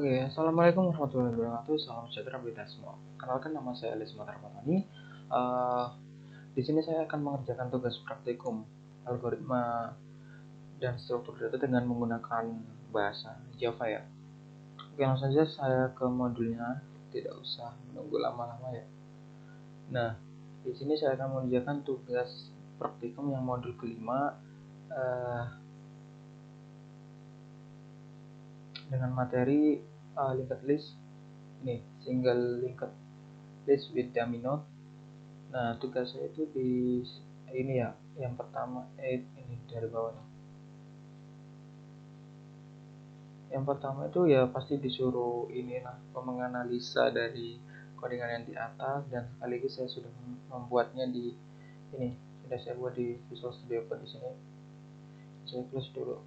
Oke, assalamualaikum warahmatullahi wabarakatuh. Salam sejahtera bagi kita semua. Kenalkan, nama saya Alis Matarpatani. Uh, di sini saya akan mengerjakan tugas praktikum algoritma dan struktur data dengan menggunakan bahasa Java ya. Oke, langsung saja saya ke modulnya. Tidak usah menunggu lama-lama ya. Nah, di sini saya akan mengerjakan tugas praktikum yang modul kelima dengan materi linked list. Ini single linked list with dummy node. Nah, tugas saya itu di ini ya, yang pertama ini dari bawah nih. Yang pertama itu ya pasti disuruh inilah menganalisa dari codingan yang di atas, dan sekaligus saya sudah membuatnya di ini, sudah saya buat di Visual Studio Code di sini. Saya close dulu.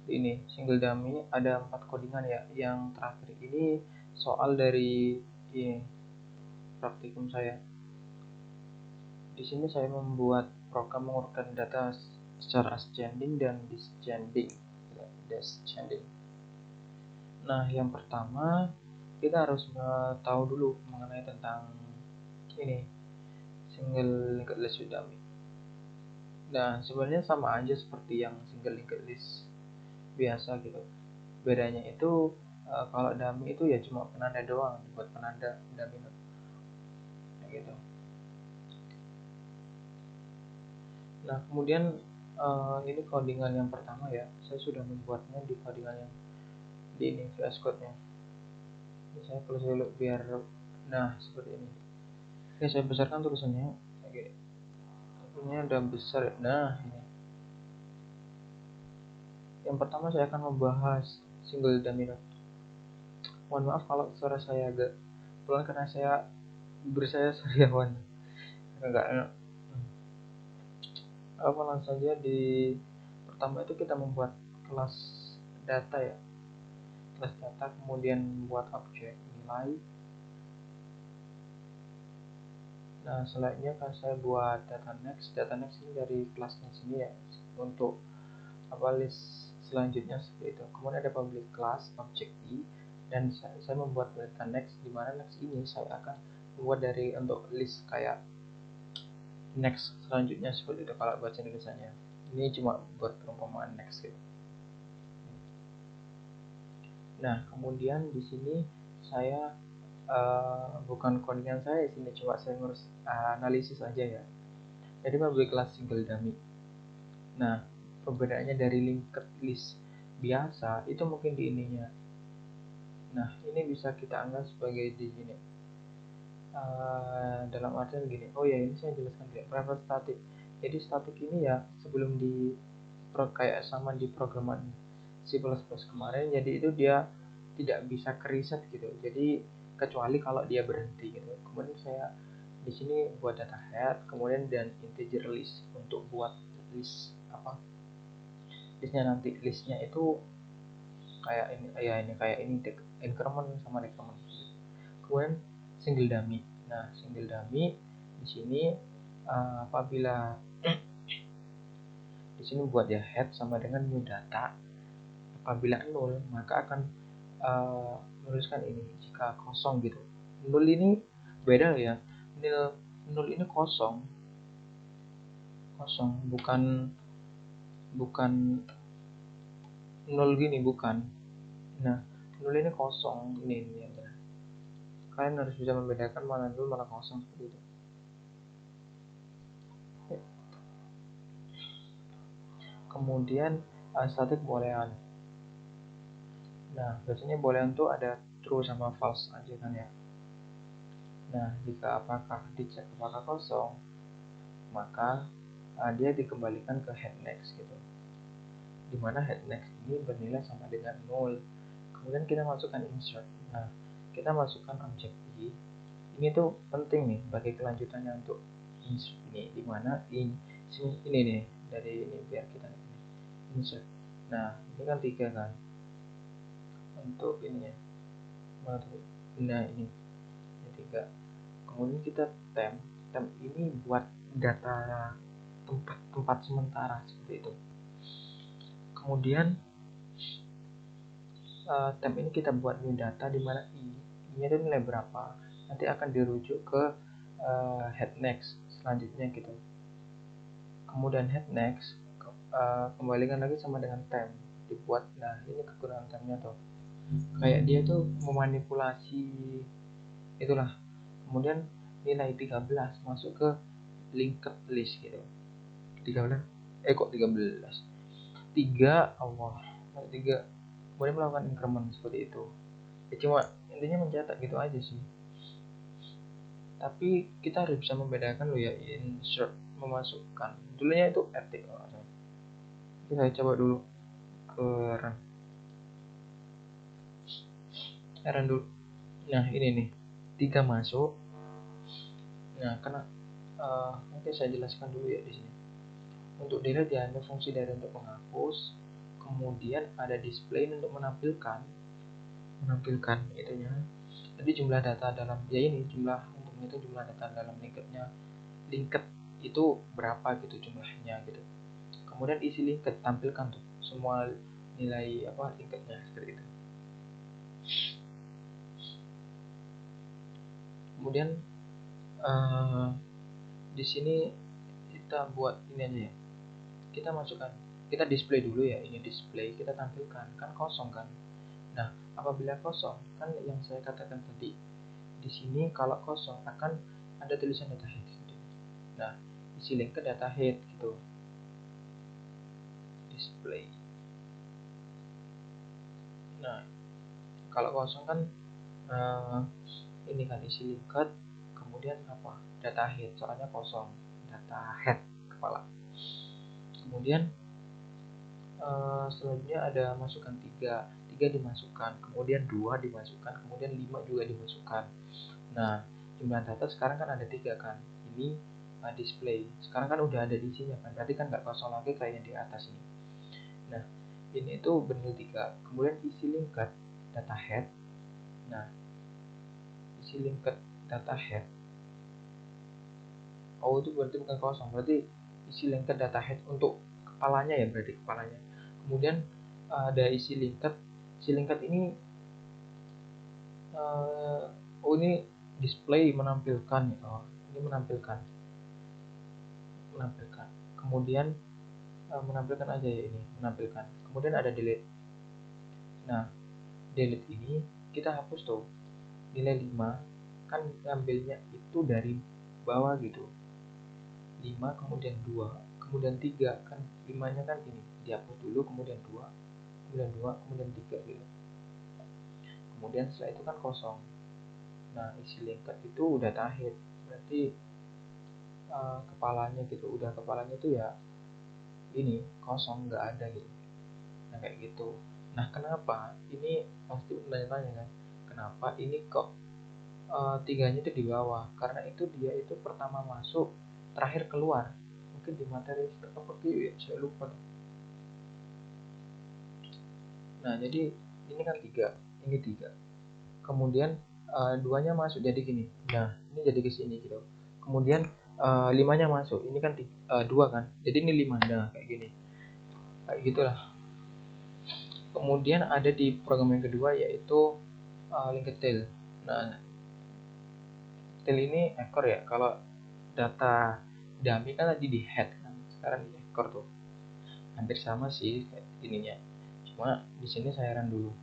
Ini single dummy ada 4 codingan ya. Yang terakhir ini soal dari ini praktikum saya. Di sini saya membuat program mengurutkan data secara ascending dan descending. Nah, yang pertama kita harus tahu dulu mengenai tentang ini single linked list with dummy. Nah, sebenarnya sama aja seperti yang single linked list biasa gitu. Bedanya itu kalau dummy itu ya cuma penanda doang, buat penanda dummy gitu. Nah, kemudian ini codingan yang pertama ya, saya sudah membuatnya di codingan yang di ini VS Code-nya. Ini saya close dulu biar seperti ini. Oke, saya besarkan tulisannya. Oke, ini udah besar. Nah, ini yang pertama saya akan membahas single dummy node. Mohon maaf kalau suara saya agak pelan karena saya sariawan. Enggak apa, langsung saja di pertama itu kita membuat kelas data ya, kelas data, kemudian buat objek nilai. Nah, selanjutnya kan saya buat data next ini dari kelasnya sini ya, untuk list selanjutnya seperti itu. Kemudian ada public class object i, dan saya membuat data next, di mana next ini saya akan membuat dari untuk list kayak next selanjutnya seperti itu kalau bahasa Indonesianya. Ini cuma buat perumpamaan next gitu. Nah, kemudian di sini saya bukan codingan saya di sini, coba saya ngurus analisis aja ya. Jadi public class single dummy. Nah, perbedaannya dari linked list biasa itu mungkin di ininya. Nah, ini bisa kita anggap sebagai di sini. Dalam artian gini, oh ya, ini saya jelaskan ya, private static. Jadi static ini ya sebelum kayak sama di programan C++ kemarin, jadi itu dia tidak bisa ke reset gitu. Jadi kecuali kalau dia berhenti gitu. Kemudian saya di sini buat data head, kemudian dan integer list untuk buat list listnya itu kayak ini ya, ini kayak ini increment sama decrement. Kemudian single dummy. Nah, single dummy di sini apabila di sini buat ya head sama dengan new data. Apabila 0 maka akan menuliskan ini jika kosong gitu. 0 ini beda ya. 0 ini kosong, bukan 0 gini, bukan. Nah, 0 ini kosong, ini ya. Kalian harus bisa membedakan mana 0 mana kosong seperti itu. Kemudian static boolean. Nah, biasanya boolean itu ada true sama false aja kan ya. Nah, jika apakah dicek apakah kosong, maka dia dikembalikan ke head next gitu. Dimana head next ini bernilai sama dengan 0. Kemudian kita masukkan insert. Nah, kita masukkan objek i. Ini tuh penting nih bagi kelanjutannya untuk insert ini, dimana ini nih dari ini biar kita ini insert. Nah, ini kan 3 kan untuk ini ya. Nah, ini 3. Kemudian kita temp ini buat data tempat sementara seperti itu. Kemudian tab ini kita buat new data di mana i-nya itu nilai berapa, nanti akan dirujuk ke head next selanjutnya gitu. Kemudian head next kembalikan lagi sama dengan temp dibuat. Nah ini kekurangan tempnya tuh, kayak dia tuh memanipulasi itulah. Kemudian nilai 13 masuk ke linked list gitu. 13 kok 13 3 Allah 3, kemudian melakukan increment seperti itu ya, cuma intinya mencetak gitu aja sih. Tapi kita harus bisa membedakan loh ya, insert memasukkan dulunya itu rt. Kita coba dulu ke run dulu. Nah ini nih 3 masuk. Nah karena nanti saya jelaskan dulu ya di sini. Untuk delete ya ada fungsi dari untuk menghapus, kemudian ada display untuk menampilkan itunya. Jadi jumlah data dalam ya ini jumlah untuk menghitung jumlah data dalam linked itu berapa gitu jumlahnya gitu. Kemudian isi linked tampilkan tuh semua nilai linkednya seperti itu. Kemudian di sini kita buat ini aja ya, kita masukkan, kita display dulu ya, ini display kita tampilkan kan kosong kan. Nah apabila kosong kan yang saya katakan tadi, di sini kalau kosong akan ada tulisan data head. Nah isi link ke data head gitu, display. Nah kalau kosong kan ini kan isi linked, kemudian data head, soalnya kosong, data head kepala. Kemudian selanjutnya ada masukkan 3 dimasukkan, kemudian 2 dimasukkan, kemudian 5 juga dimasukkan. Nah jumlah data sekarang kan ada 3 kan, ini display sekarang kan udah ada di isinya kan, berarti kan nggak kosong lagi kayak yang di atas ini. Nah ini itu benar 3, kemudian isi linked data head. Nah isi linked data head itu berarti bukan kosong, berarti isi linked data head untuk kepalanya ya, berarti kepalanya. Kemudian ada isi linked ini ini display menampilkan ya, ini menampilkan. Kemudian menampilkan aja ya, ini menampilkan. Kemudian ada delete. Nah delete ini kita hapus tuh nilai 5 kan, ngambilnya itu dari bawah gitu, 5 kemudian 2 kemudian 3 kan, 5 nya kan ini dihapus dulu, kemudian 2 kemudian 3 gitu. Kemudian setelah itu kan kosong. Nah isi linked itu udah tahit, berarti kepalanya gitu, udah kepalanya itu ya ini kosong, nggak ada gitu. Nah kayak gitu. Nah kenapa ini pasti bertanya-tanya kan, kenapa ini kok tiganya itu di bawah? Karena itu dia itu pertama masuk terakhir keluar, mungkin di materi seperti ya, saya lupa. Nah jadi ini kan 3, ini 3, kemudian 2-nya masuk jadi gini. Nah ini jadi ke sini gitu, kemudian 5-nya masuk, ini kan 2 kan, jadi ini 5. Nah kayak gini, kayak gitulah. Kemudian ada di program yang kedua yaitu linked tail. Nah tail ini ekor ya, kalau data dummy kan tadi di head kan, sekarang di ekor tuh hampir sama sih kayak ininya, cuma di sini saya run dulu.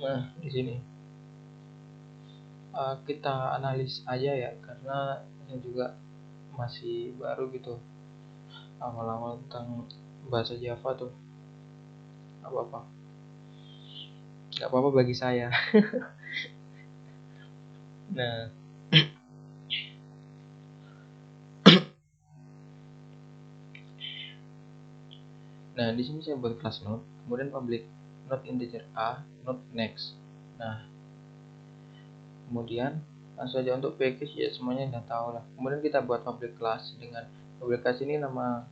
Nah di sini kita analis aja ya, karena ini juga masih baru gitu, awal-awal tentang bahasa Java tuh. Apa-apa, nggak apa-apa bagi saya. Nah nah di sini saya buat class node, kemudian public node integer a, node next. Nah kemudian langsung aja untuk package ya, semuanya udah tahu lah. Kemudian kita buat public class, dengan public class ini nama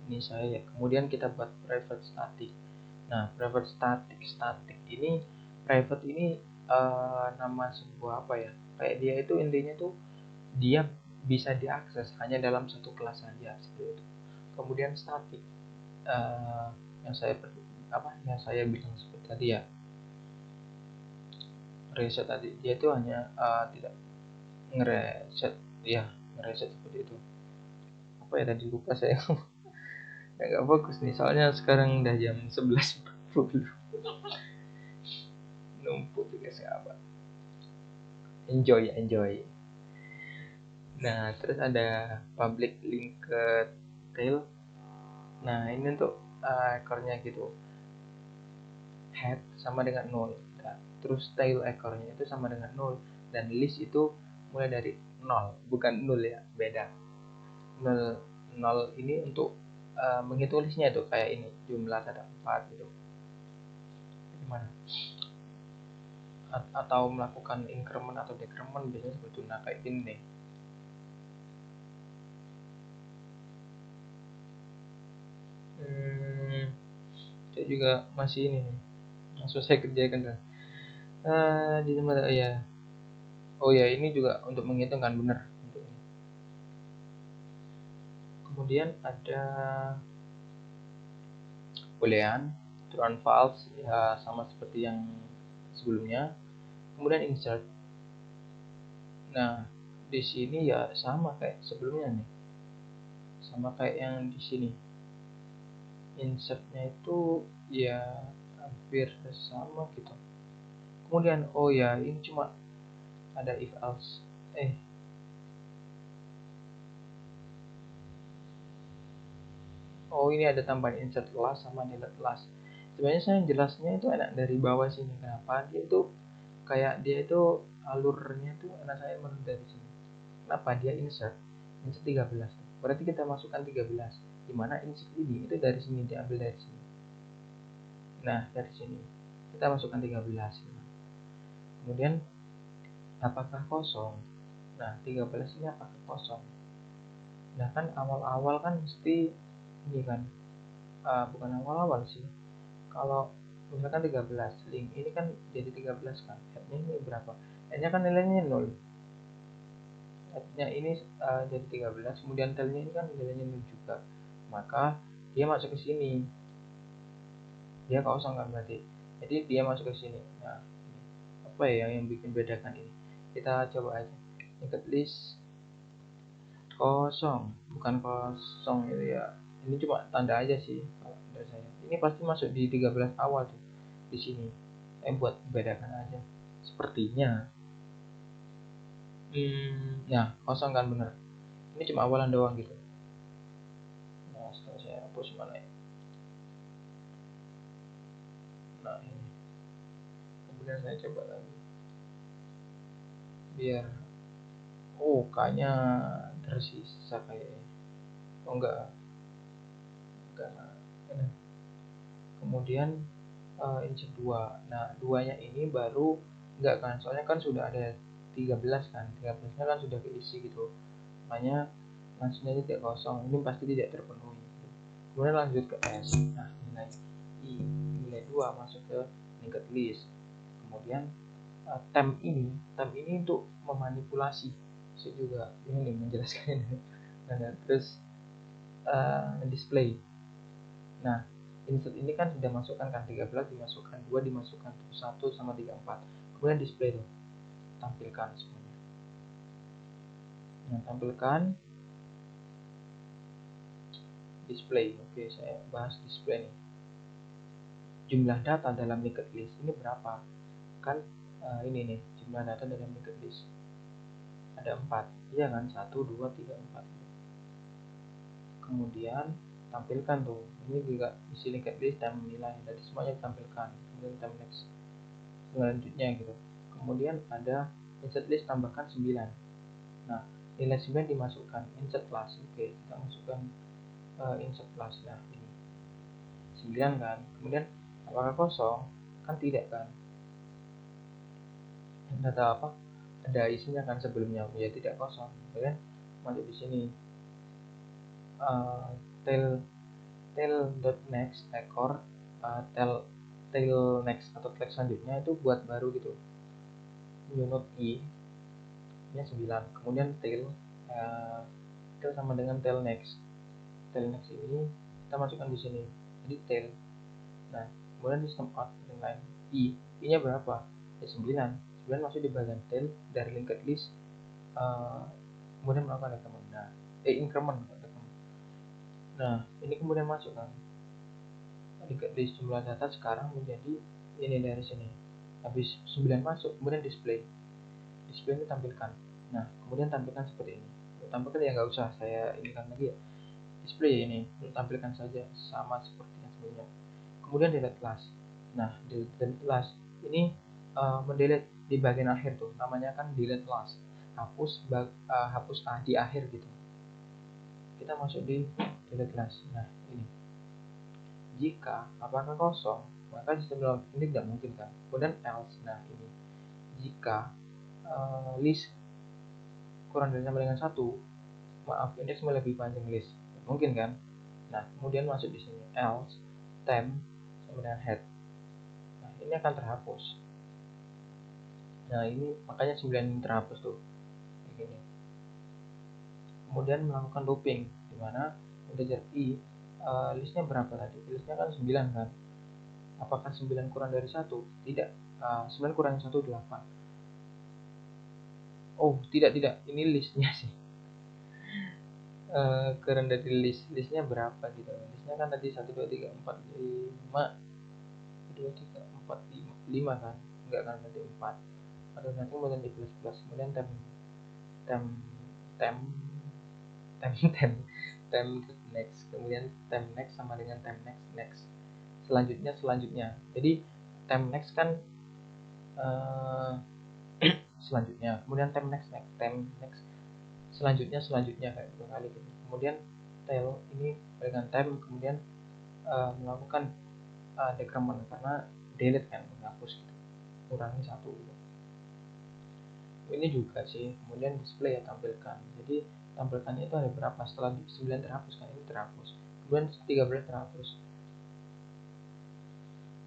ini saya ya. Kemudian kita buat private static. Nah private static ini, private ini nama sebuah apa ya, kayak dia itu intinya tuh dia bisa diakses hanya dalam satu kelas saja seperti itu. Kemudian static, yang saya bilang seperti tadi ya, reset tadi, dia itu hanya tidak ngereset, ya ngereset seperti itu. Apa ya tadi, lupa saya. Nggak fokus nih soalnya sekarang udah jam 11.40, numpuk tugas apa. Enjoy. Nah, terus ada public linked tail. Nah, ini untuk ekornya gitu, head sama dengan 0. Nah, terus tail ekornya itu sama dengan 0, dan list itu mulai dari 0, bukan 0 ya, beda. 0 ini untuk menghitung listnya itu kayak ini, jumlah ada 4 gitu. Gimana? Atau melakukan increment atau decrement biasanya seperti itu. Nah, kayak gini nih. Saya juga masih ini nih, langsung saya kerjakan kan. Di tempat ya. Oh ya, ini juga untuk menghitung kan, benar untuk ini. Kemudian ada boolean, true and false, ya sama seperti yang sebelumnya. Kemudian insert. Nah, di sini ya sama kayak sebelumnya nih, sama kayak yang di sini. Insertnya itu ya hampir sama gitu. Kemudian oh ya, ini cuma ada if else. Oh, ini ada tambahan insert last sama delete last. Sebenarnya saya jelasnya itu enak dari bawah sini. Kenapa? Dia itu alurnya itu enak saya menurut dari sini. Kenapa dia insert? Insert 13. Berarti kita masukkan 13. Dimana insert ini itu dari sini, diambil dari sini. Nah, dari sini kita masukkan 13. Kemudian apakah kosong? Nah, 13 ini apakah kosong? Nah, kan awal-awal kan mesti ini kan, bukan awal-awal sih. Kalau misalkan 13 link ini kan jadi 13 kan, headnya ini berapa, headnya kan nilainya 0, headnya ini jadi 13, kemudian tailnya ini kan nilainya 0 juga, maka dia masuk ke sini, dia kosong kan berarti, jadi dia masuk ke sini. Nah, apa ya yang bikin bedakan ini, kita coba aja linked list kosong, bukan kosong itu ya, ini cuma tanda aja sih kalau menurut saya, ini pasti masuk di 13 awal tuh di sini. Buat bedakan aja sepertinya. Ya kosong kan, bener, ini cuma awalan doang gitu. Nah, setelah saya hapus mana ya, nah ini, kemudian saya coba lagi biar, kayaknya tersisa kayaknya. Oh enggak, ini. Kemudian insert 2. Nah, duanya ini baru enggak kan, soalnya kan sudah ada 13 kan, 13 nya kan sudah keisi gitu, makanya langsung aja tidak kosong, ini pasti tidak terpenuhi. Kemudian lanjut ke S. Nah, nilai I, nilai 2 masuk ke linked list. Kemudian temp ini untuk memanipulasi, saya juga ini menjelaskan ini. Nah, terus display. Nah, insert ini kan sudah masukkan kan 13, dimasukkan 2, dimasukkan 1 sama 34. Kemudian display tuh, tampilkan semuanya. Nah, tampilkan display. Oke, saya bahas display nih. Jumlah data dalam linked list ini berapa? Kan ini nih, jumlah data dalam linked list ada 4, iya kan, 1 2 3 4. Kemudian tampilkan tuh, ini juga isi linked list dan nilai, jadi semuanya ditampilkan. Kemudian time next selanjutnya gitu. Kemudian ada insert list, tambahkan 9. Nah, nilai 9 dimasukkan insert class. Oke, kita masukkan insert class. Nah, ini 9 kan. Kemudian apakah kosong? Kan tidak kan, data apa, ada isinya kan sebelumnya, ya tidak kosong. Kemudian masuk di sini tail dot next ekor, tail next atau tag selanjutnya itu buat baru gitu, new node i nya 9. Kemudian tail sama dengan tail next. tail next ini kita masukkan di sini, jadi tail. Nah, kemudian di system out yang lain, i nya berapa? Ya 9 masuk di bagian tail dari linked list, kemudian melakukan increment. Increment. Nah, ini kemudian masuk kan linked list jumlah data sekarang menjadi ini dari sini. Habis 9 masuk, kemudian display ini tampilkan. Nah, kemudian tampilkan seperti ini. Tampilkan ya nggak usah saya inikan lagi ya. Display ini tampilkan saja sama seperti yang sebelumnya. Kemudian delete class. Nah, delete class ini mendelete di bagian akhir tuh, namanya kan delete class. Hapus di akhir gitu. Kita masuk di delete class. Nah, ini. Jika apakah kosong, maka sistem log ini tidak mungkin kan. Kemudian else. Nah, ini. Jika list kurang dari sama dengan 1, maaf, indeks melebihi panjang list, mungkin kan. Nah, kemudian masuk di sini else temp sama dengan head. Nah, ini akan terhapus. Nah, ini makanya 9 ini terhapus tuh begini. Kemudian melakukan looping, dimana integer i listnya berapa tadi? Listnya kan 9 kan. Apakah 9 kurang dari 1? Tidak. 9 kurang 1 8. Oh, tidak, ini listnya sih. Kurang dari listnya berapa gitu. Listnya kan tadi 1 2 3 4 5 2 3 4 5 kan. Enggak kan, tadi 4. Ada nanti kemudian di plus kemudian temp next, kemudian temp next sama dengan temp next selanjutnya. Jadi temp next kan selanjutnya, kemudian temp next selanjutnya kayak gitu kali gitu. Kemudian tail ini dengan temp, kemudian melakukan decrement karena delete kan, menghapus gitu, kurangi 1 gitu. Ini juga sih. Kemudian display ya, tampilkan. Jadi tampilkannya itu ada berapa setelah 9 terhapus kan, ini terhapus, kemudian 13 terhapus.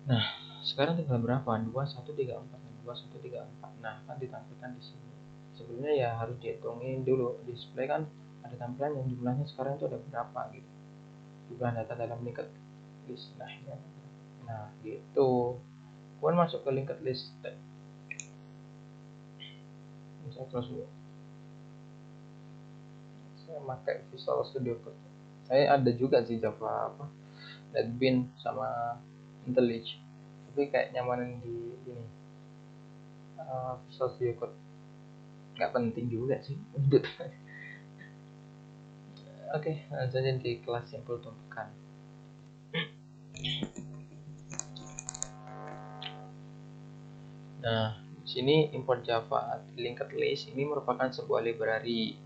Nah, sekarang tinggal berapa? 2 1 3 4 dan 2 1 3 4. Nah, kan ditampilkan di sini. Sebelumnya ya harus dihitungin dulu. Display kan ada tampilan yang jumlahnya sekarang itu ada berapa gitu. Jumlah data dalam linked list. Nah, ya. Nah, gitu. Kemudian masuk ke linked list. Saya close dulu. Saya pakai Visual Studio Code. Saya ada juga sih Java NetBeans sama IntelliJ, tapi kayak nyamanin di ini Visual Studio Code. Nggak penting juga sih. Oke, langsung aja di kelas simpul tumpukan. Nah, di sini import Java linked list ini merupakan sebuah library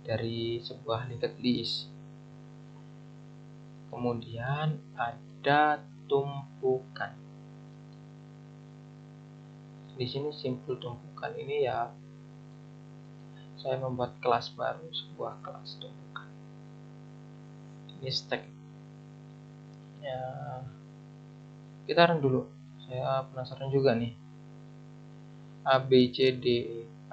dari sebuah linked list. Kemudian ada tumpukan. Di sini simpul tumpukan ini ya, saya membuat kelas baru, sebuah kelas tumpukan. Ini stack. Ya, kita run dulu. Saya penasaran juga nih. A B C D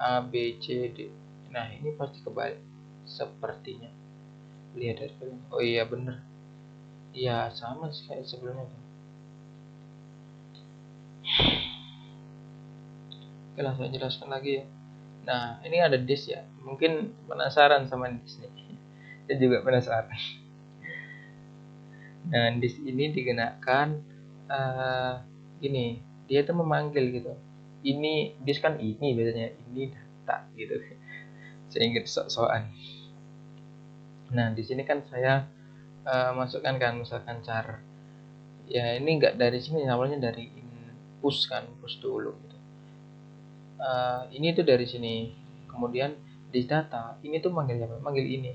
A B C D. Nah, ini pasti kebalik sepertinya. Lihat dari film. Oh iya bener. Iya sama sih kayak sebelumnya tuh. Oke, langsung jelaskan lagi ya. Nah, ini ada disk ya. Mungkin penasaran sama disk nih. Saya juga penasaran. Nah, disk ini digunakan gini, dia tuh memanggil gitu. Ini disk kan ini biasanya, ini data gitu. Saya ingat sok-sokan. Nah, di sini kan saya masukkan kan misalkan char. Ya, ini enggak dari sini, awalnya dari push dulu gitu. Ini tuh dari sini. Kemudian di data, ini tuh manggil apa? Manggil ini.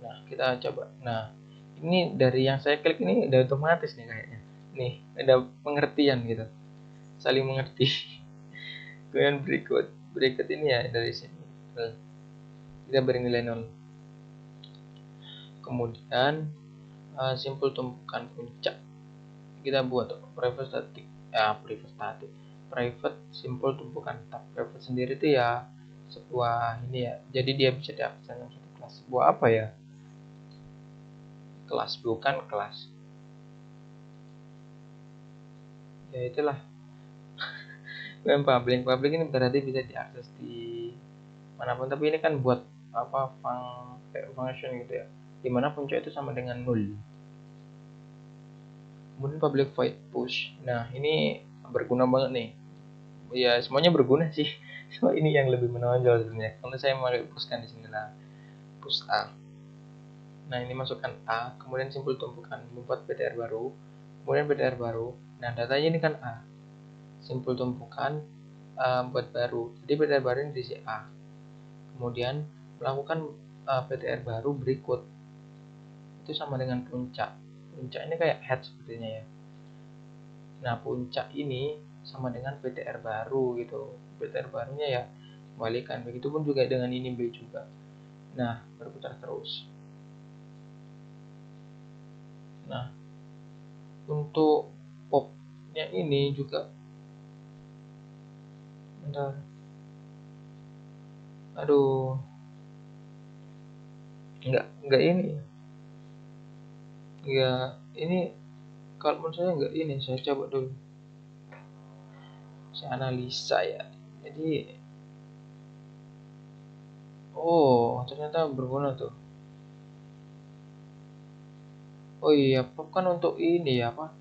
Nah, kita coba. Nah, ini dari yang saya klik ini udah otomatis nih kayaknya. Nih, ada pengertian gitu. Saling mengerti. Kemudian berikut ini ya dari sini. Kita beri nilai 0. Kemudian simpul tumpukan puncak. Kita buat private static. Private simpul tumpukan tab. Private sendiri itu ya sebuah ini ya. Jadi dia bisa diakses dalam satu kelas. Sebuah apa ya? kelas, bukan kelas. Ya itulah. Public ini berarti bisa diakses di manapun, tapi ini kan buat apa, function gitu ya, dimana puncak itu sama dengan 0. Kemudian public void push, nah ini berguna banget nih ya, semuanya berguna sih. So ini yang lebih menonjol sebenarnya, kalau saya mau pushkan di sini lah, push A. Nah ini masukkan A, kemudian simpul tumpukan, membuat PTR baru, kemudian PTR baru. Nah datanya ini kan A, simpul tumpukan buat baru, jadi PTR baru ini diisi A, kemudian melakukan PTR baru berikut, itu sama dengan puncak. Puncak ini kayak head sepertinya ya. Nah puncak ini sama dengan PTR baru gitu, PTR barunya ya kembalikan, begitupun juga dengan ini B juga. Nah berputar terus. Nah untuk popnya ini juga, bentar, aduh, enggak ini ya, ini kalau menurut saya enggak ini, saya coba dulu, saya analisa ya. Jadi oh ternyata berguna tuh. Oh iya, pop kan untuk ini ya, apa,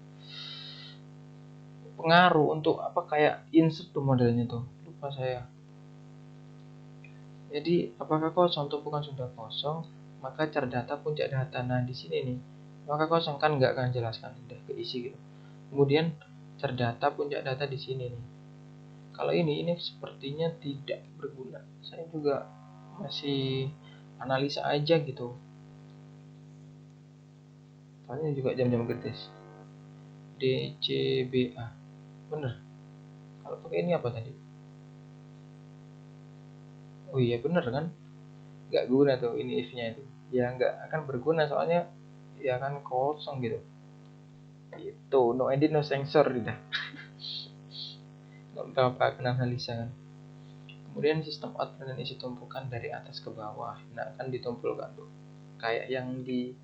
pengaruh untuk apa, kayak insert tuh modelnya tuh, lupa saya. Jadi apakah kosong, tumpukan sudah kosong, maka cerdata puncak data. Nah di sini nih, maka kosong kan nggak akan jelaskan, udah keisi gitu. Kemudian cerdata puncak data di sini nih. Kalau ini sepertinya tidak berguna. Saya juga masih analisa aja gitu. Soalnya juga jam-jam kritis. DCBA, bener. Kalau pakai ini apa tadi? Oh iya bener kan? Nggak guna tuh ini if-nya itu. Ya nggak akan berguna, soalnya ya kan kosong gitu. Itu no edit no sensor gitu. Nggak tahu apa kena analisa kan. Kemudian sistem output dan isi tumpukan dari atas ke bawah. Nah akan ditumpulkan tuh. Kayak yang di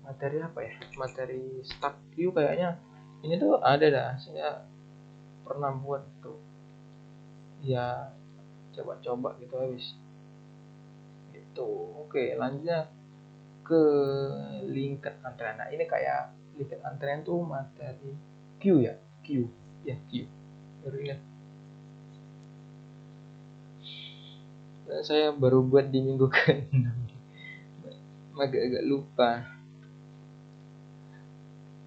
materi apa ya? Materi stack view kayaknya. Ini tuh ada dah. Saya pernah buat tuh. Ya coba-coba gitu habis. Itu. Oke, lanjutnya ke linked antrean. Nah, ini kayak linked antrean tuh materi Q ya, Q, ya Q. Baru ingat. Nah, saya baru buat di minggu ke-6. Agak-agak lupa.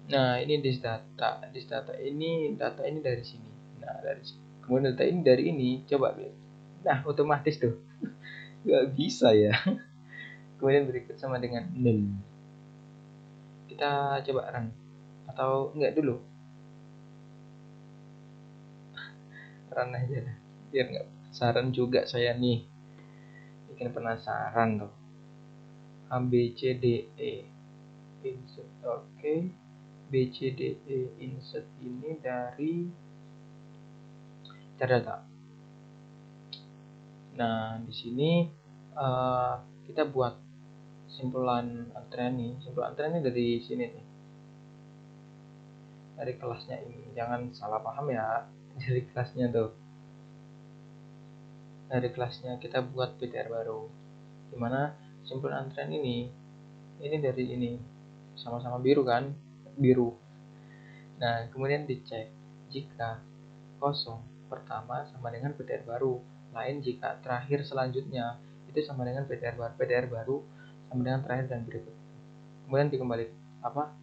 Nah, ini data ini dari sini. Nah, dari sini. Kemudian data ini dari ini, coba lihat. Nah, otomatis tuh. Gak bisa ya. Kemudian berikut sama dengan 0. Kita coba run. Atau enggak dulu. Run aja dah. Biar nggak penasaran juga saya nih. Bikin penasaran tuh. A B C D E insert, oke. B C D E insert ini dari data. Nah di sini kita buat simpulan antrean nih. Simpulan antrean ini dari sini nih, dari kelasnya ini. Jangan salah paham ya, dari kelasnya tuh. Dari kelasnya kita buat PTR baru, dimana simpulan antrean ini dari ini, sama-sama biru kan, biru. Nah kemudian dicek jika kosong pertama sama dengan PTR baru, lain jika terakhir selanjutnya itu sama dengan PTR baru sama dengan terakhir dan berikut. Kemudian dikembali apa,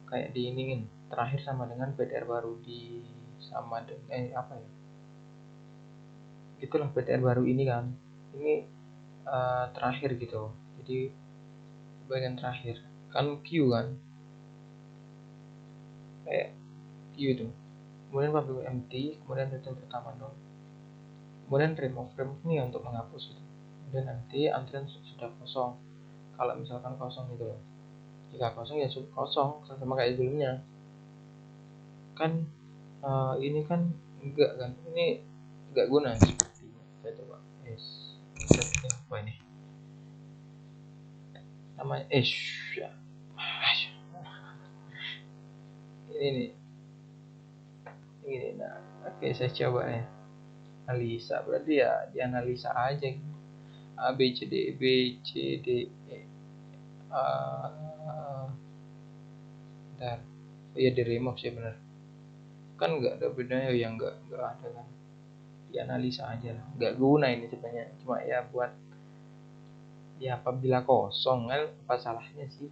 kayak diiningin, terakhir sama dengan PTR baru di sama dengan apa ya, itulah PTR baru ini kan, ini terakhir gitu, jadi bagian terakhir kan Q kan, kayak Q itu. Kemudian public empty, kemudian return pertama 0, kemudian remove ini untuk menghapus gitu. Kemudian nanti antrian sudah kosong, kalau misalkan kosong gitu loh. Jika kosong ya kosong sama kayak sebelumnya kan. Ini kan enggak kan, ini enggak guna sepertinya. Saya coba apa ini namanya, ya ini nah oke, saya coba ya. Analisa berarti ya dianalisa aja gitu. A B C D B C D E A. Bentar. Oh iya, di remove sih bener. Kan nggak ada bedanya, yang nggak ada kan. Dianalisa aja lah. Nggak guna ini sebenarnya. Cuma ya buat ya apabila kosong kan, apa salahnya sih?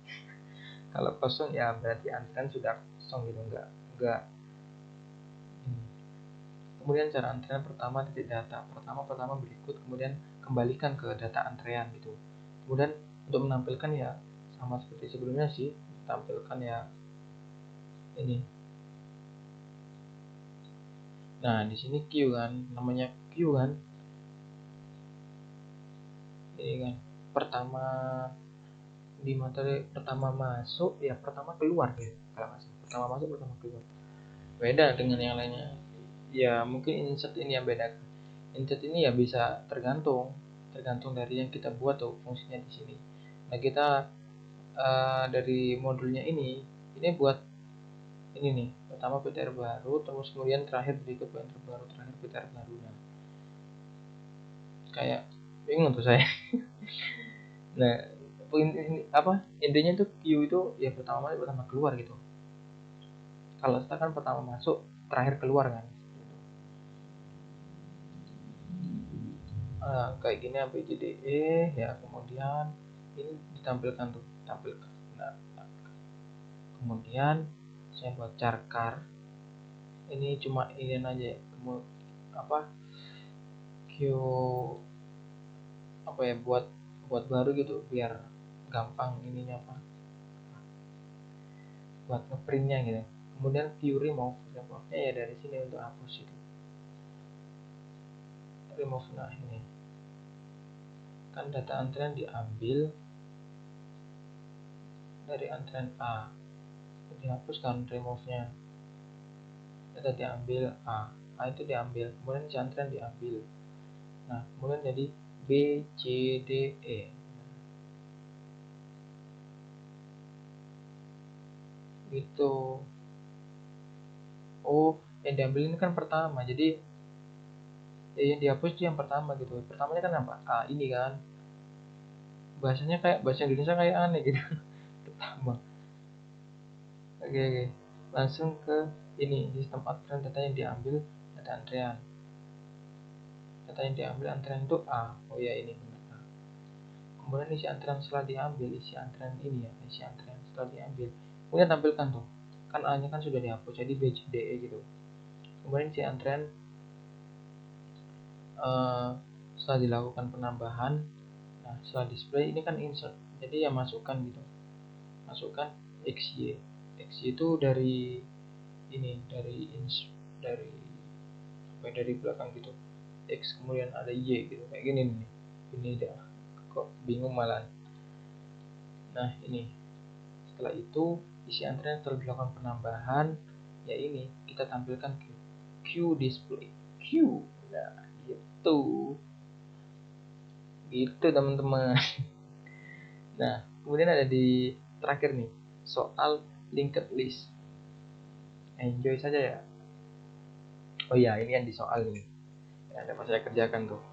Kalau kosong ya berarti antrian sudah kosong gitu, nggak. Kemudian cara antrean pertama, titik data pertama berikut, kemudian kembalikan ke data antrean gitu. Kemudian untuk menampilkan ya sama seperti sebelumnya sih, tampilkan ya ini. Nah di sini Q kan, namanya Q kan, ini kan pertama di materi pertama masuk ya pertama keluar gitu. Kalau masuk pertama masuk pertama keluar, beda dengan yang lainnya. Ya mungkin insert ini yang beda. Insert ini ya bisa tergantung dari yang kita buat tuh fungsinya di sini. Nah kita dari modulnya ini buat ini nih, pertama PTR baru, terus kemudian terakhir berikut PTR baru, terakhir PTR baru. Nah kayak bingung tuh saya. Nah ini apa intinya tuh Q itu ya pertama keluar gitu. Kalau kita kan pertama masuk terakhir keluar kan. Kayak gini A B C D E ya, kemudian ini ditampilkan tuh, tampilkan. Nah kemudian saya buat charcar, ini cuma ini aja, apa Q apa ya, buat baru gitu biar gampang ininya apa, buat ngeprintnya gitu. Kemudian Q remove ya dari sini untuk hapus itu, remove. Nah ini kan data antrian diambil dari antrian A, dihapus kan remove nya, data diambil A itu diambil, kemudian si antrian diambil. Nah kemudian jadi B C D E gitu. Oh yang diambil ini kan pertama, jadi ya yang dihapus itu yang pertama gitu. Pertamanya kan apa, ini kan bahasanya kayak bahasa Indonesia kayak aneh gitu. Pertama. Oke, langsung ke ini sistem antrian, data yang diambil data antrian, data yang diambil antrian itu A. Oh ya ini benar A. Kemudian isi antrian setelah diambil, isi antrian ini ya, isi antrian setelah diambil, kemudian tampilkan tuh, kan A nya kan sudah dihapus jadi B C D E gitu. Kemudian isi antrian setelah dilakukan penambahan. Nah setelah display ini kan insert, jadi ya masukkan gitu, masukkan XY. XY itu dari ini, dari apa ya, dari belakang gitu, X kemudian ada Y gitu, kayak gini nih. Ini dah kok bingung malah. Nah ini setelah itu isi antrian telah dilakukan penambahan, ya ini kita tampilkan Q display Q. Nah gitu teman-teman. Nah kemudian ada di terakhir nih soal linked list, enjoy saja ya. Oh iya ini yang di soal nih yang dapat saya kerjakan tuh.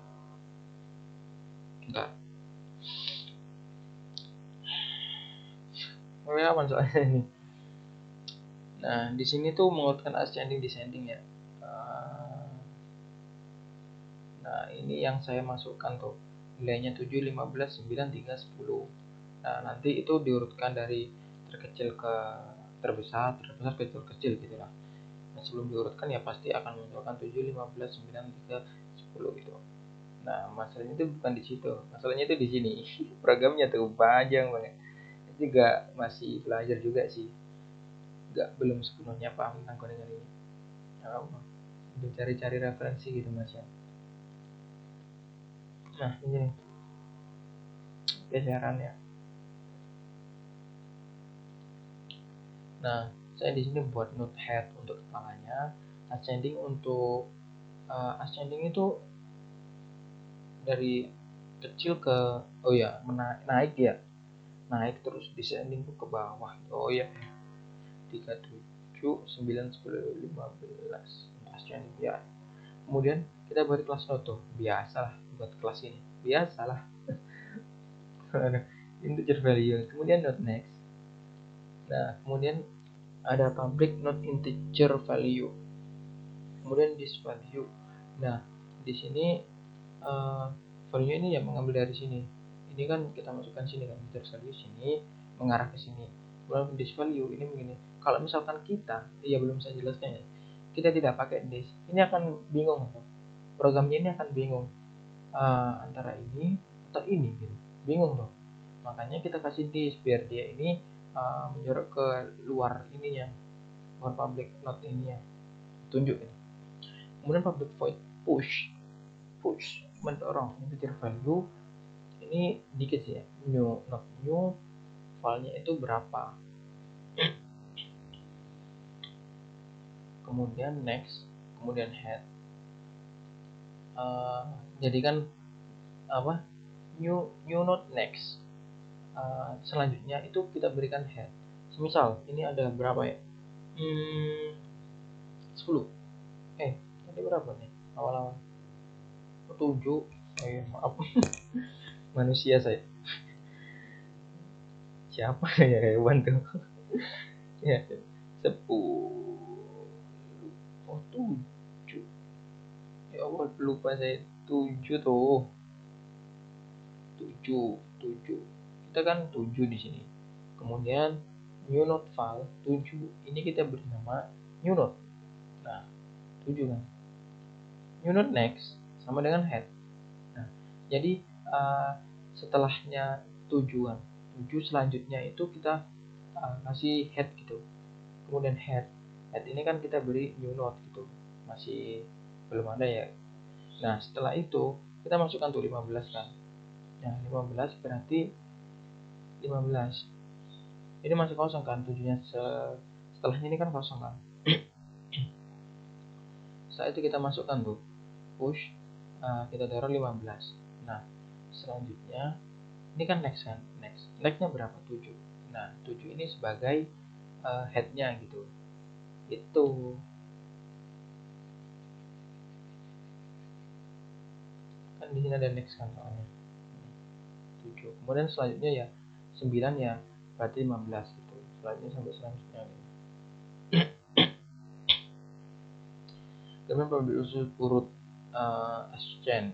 Bentar, aman soalnya ini. Nah di sini tuh mengurutkan ascending descending ya. Nah ini yang saya masukkan tuh nilainya 7, 15, 9, 3, 10. Nah nanti itu diurutkan dari terkecil ke terbesar, terbesar ke terkecil gitu lah. Nah sebelum diurutkan ya pasti akan munculkan 7, 15, 9, 3, 10 gitu. Nah masalahnya itu bukan di situ, masalahnya itu di sini. Programnya tuh panjang banget. Itu juga masih belajar juga sih, belum sepenuhnya paham tentang codingan ini. Untuk cari-cari referensi gitu mas ya. Nah ini geseran ya. Nah saya di sini buat node head untuk kepalanya, ascending untuk ascending itu dari kecil ke, oh ya naik ya, naik terus descending tuh ke bawah. Oh ya 37 9, 10, 15 ascending ya. Kemudian kita buat kelas note tuh, biasalah buat kelas ini, biasalah. Integer value, kemudian not next. Nah, kemudian ada public not integer value, kemudian this value. Nah, di sini value ini ya mengambil dari sini. Ini kan kita masukkan sini kan, integer value sini mengarah ke sini. Kemudian this value ini begini. Kalau misalkan kita, ya belum saya jelaskan ya, kita tidak pakai this, ini akan bingung. Programnya ini akan bingung antara ini atau ini gitu, bingung loh. Makanya kita kasih this biar dia ini menjorok ke luar ininya, luar public not ini ya, tunjuk ini. Kemudian public void push mendorong integer value ini dikit sih ya, new not new, filenya itu berapa. Kemudian next, kemudian head. Jadi kan apa, new not next. Selanjutnya itu kita berikan head. Semisal ini ada berapa ya, 10. Tadi berapa nih awal-awal? 7. Maaf. Manusia saya, siapa ya hewan tuh. Ya, 10. 7. Ya Allah, lupa saya. 7 tuh. 7. Kita kan 7 di sini. Kemudian new node file 7 ini kita beri nama new node. Nah, 7 kan. New node next sama dengan head. Nah, jadi setelahnya 7 selanjutnya itu kita kasih head gitu. Kemudian head ini kan kita beri new node gitu, masih belum ada ya. Nah, setelah itu kita masukkan tuh 15 kan. Nah, 15 berarti 15 ini masih kosong kan, 7-nya setelahnya ini kan kosong kan. Setelah itu kita masukkan tuh push, kita taruh 15. Nah, selanjutnya ini kan nextnya berapa, 7. Nah, 7 ini sebagai headnya gitu. Itu kan di sini ada next kan soalnya 7. Kemudian selanjutnya ya 9 ya berarti 15 gitu. Selanjutnya sampai selanjutnya gitu. Kemudian kalau diusul urut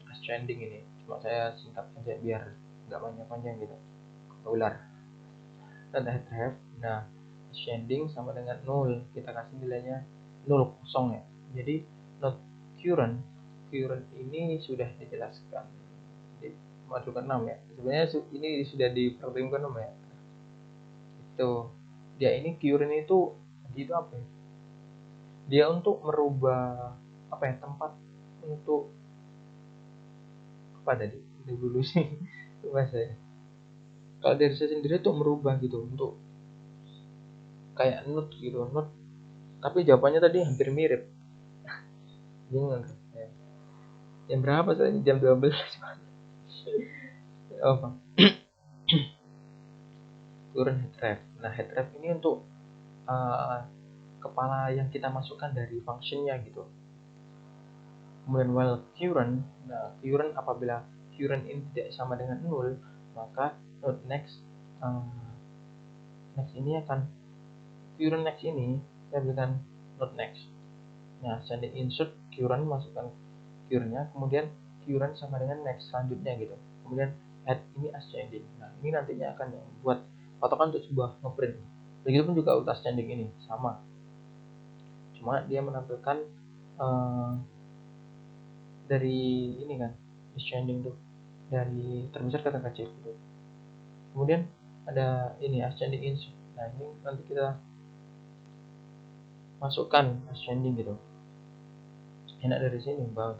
ascending ini cuma saya singkat aja biar nggak panjang-panjang gitu, ular. Dan href, nah ascending sama dengan 0, kita kasih nilainya 0 kosong ya. Jadi not current ini sudah dijelaskan di modul ke-6 ya. Sebenarnya ini sudah di praktikum ke-6 ya. Itu dia ini current itu apa ya? Dia untuk merubah apa ya, tempat untuk apa tadi dulu sih bahasa ya. Kalau dari saya sendiri tuh merubah gitu, untuk kayak not gitu, not tapi jawabannya tadi hampir mirip. Bingung kan ya. Jam berapa saya? Jam 12. Oh, Bang. Turun headref. Nah, headref ini untuk kepala yang kita masukkan dari functionnya gitu. Kemudian while current, nah current apabila current ini tidak sama dengan 0, maka not next next ini akan current next ini saya berikan not next. Nah, sending insert current, masukkan currentnya, kemudian current sama dengan next selanjutnya gitu. Kemudian add ini ascending. Nah, ini nantinya akan yang buat patokan untuk sebuah ngeprint. Begitupun juga untuk ascending ini sama. Cuma dia menampilkan dari ini kan, ascending tuh dari terbesar ke terkecil gitu. Kemudian ada ini ascending insert. Nah, ini nanti kita masukkan ascending gitu. Enak dari sini bawah.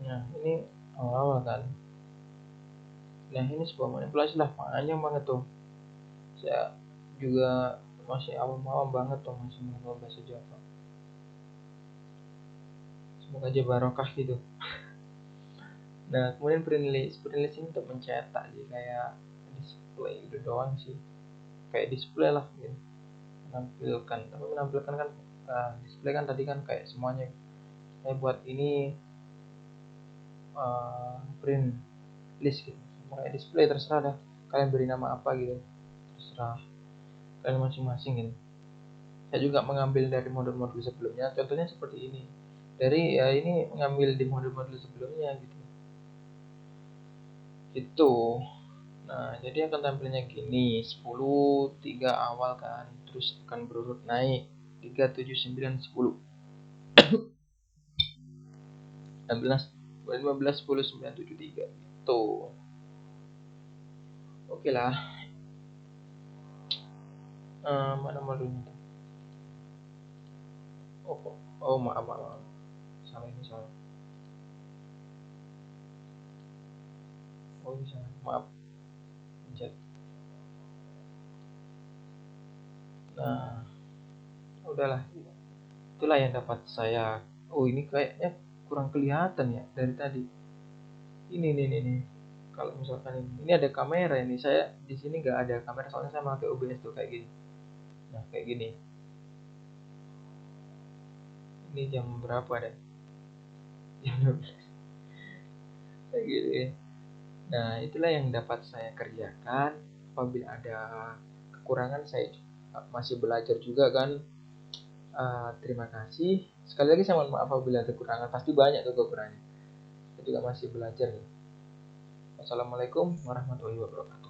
Nah, ini awal-awal kan. Nah, ini sebuah manipulasi lah, panjang banget tuh. Saya juga masih awam-awam banget tuh, masih mengenal bahasa Java. Semoga aja barokah gitu. Nah, kemudian print list ini untuk mencetak sih, kayak display gitu doang sih, kayak display lah gitu. menampilkan, tapi menampilkan kan display kan tadi kan kayak semuanya. Saya buat ini print list gitu, kayak display, terserah dah kalian beri nama apa gitu, terserah kalian masing-masing gitu. Saya juga mengambil dari modul-modul sebelumnya, contohnya seperti ini, dari ya ini mengambil di modul-modul sebelumnya gitu. Nah, jadi akan tampilnya gini, 10, 3 awal kan, terus akan berurut naik 3, 7, 9, 10 16, 15, 10, 9, 7, 3 gitu. Oke lah. Mana modulnya? Maaf. Salah ini salah. Ini salah. Maaf. Pencet. Nah, udahlah. Itulah yang dapat saya. Ini kayaknya kurang kelihatan ya dari tadi. Ini nih. Kalau misalkan ini ada kamera, ini saya di sini nggak ada kamera soalnya saya pakai OBS tuh kayak gini. Nah, kayak gini. Ini jam berapa deh? Jam 12. Kayak gini. Nah, itulah yang dapat saya kerjakan. Apabila ada kekurangan, saya masih belajar juga kan. Terima kasih. Sekali lagi saya mohon maaf apabila ada kekurangan. Pasti banyak tuh kekurangannya. Saya juga masih belajar. Wassalamualaikum warahmatullahi wabarakatuh.